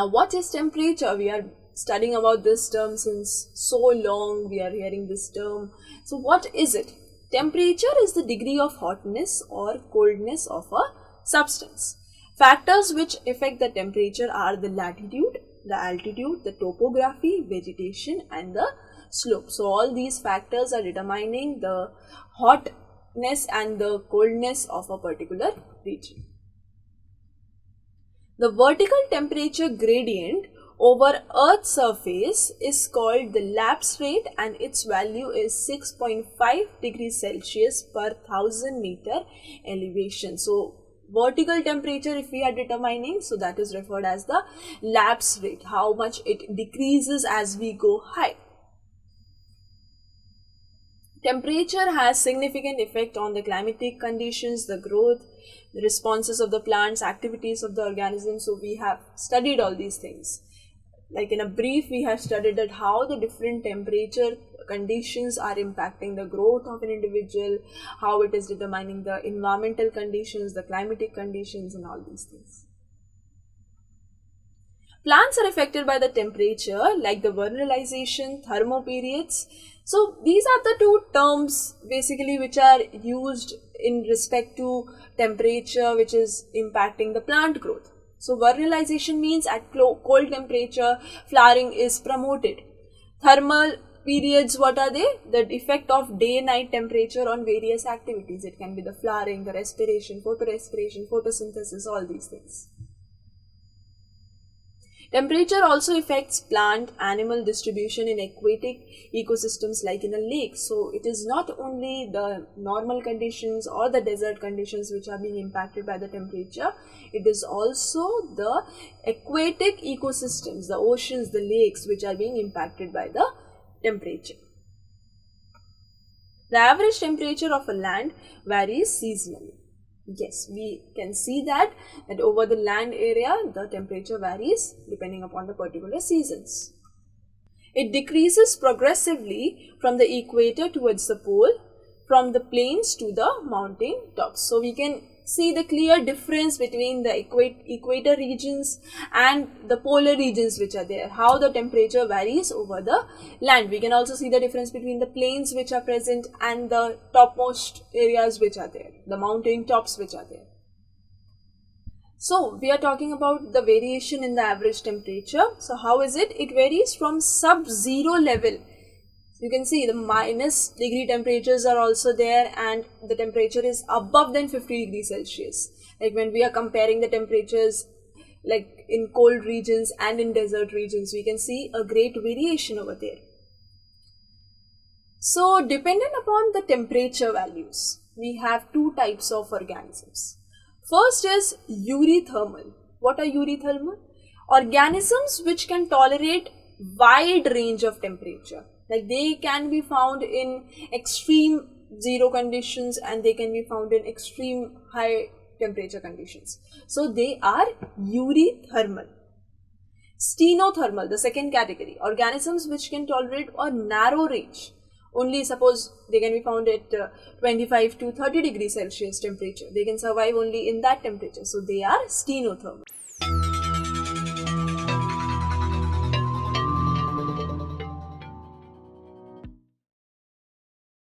Now, what is temperature? We are studying about this term since so long. We are hearing this term. So, what is it? Temperature is the degree of hotness or coldness of a substance. Factors which affect the temperature are the latitude, the altitude, the topography, vegetation, and the slope. So, all these factors are determining the hotness and the coldness of a particular region. The vertical temperature gradient over Earth's surface is called the lapse rate, and its value is 6.5 degrees Celsius per 1000 meter elevation. So, vertical temperature if we are determining, so that is referred as the lapse rate, how much it decreases as we go high. Temperature has significant effect on the climatic conditions, the growth, the responses of the plants, activities of the organisms. So we have studied all these things. Like in a brief, we have studied that how the different temperature conditions are impacting the growth of an individual, how it is determining the environmental conditions, the climatic conditions, and all these things. Plants are affected by the temperature, like the vernalization, thermoperiods. So these are the two terms basically which are used in respect to temperature which is impacting the plant growth. So vernalization means at cold temperature flowering is promoted. Thermal periods, what are they? The effect of day-night temperature on various activities. It can be the flowering, the respiration, photorespiration, photosynthesis, all these things. Temperature also affects plant animal distribution in aquatic ecosystems like in a lake. So it is not only the normal conditions or the desert conditions which are being impacted by the temperature, it is also the aquatic ecosystems, the oceans, the lakes which are being impacted by the temperature. The average temperature of a land varies seasonally. Yes, we can see that over the land area, the temperature varies depending upon the particular seasons. It decreases progressively from the equator towards the pole, from the plains to the mountain tops. So we can see the clear difference between the equator regions and the polar regions which are there, how the temperature varies over the land. We can also see the difference between the plains which are present and the topmost areas which are there, the mountain tops which are there. So we are talking about the variation in the average temperature. So how is it? It varies from sub-zero level. You can see the minus degree temperatures are also there, and the temperature is above than 50 degrees Celsius. Like when we are comparing the temperatures like in cold regions and in desert regions, we can see a great variation over there. So dependent upon the temperature values, we have two types of organisms. First is eurythermal. What are eurythermal? Organisms which can tolerate wide range of temperature. Like they can be found in extreme zero conditions and they can be found in extreme high temperature conditions. So they are eurythermal. Stenothermal, the second category, organisms which can tolerate a narrow range. Only suppose they can be found at 25 to 30 degrees Celsius temperature. They can survive only in that temperature. So they are stenothermal.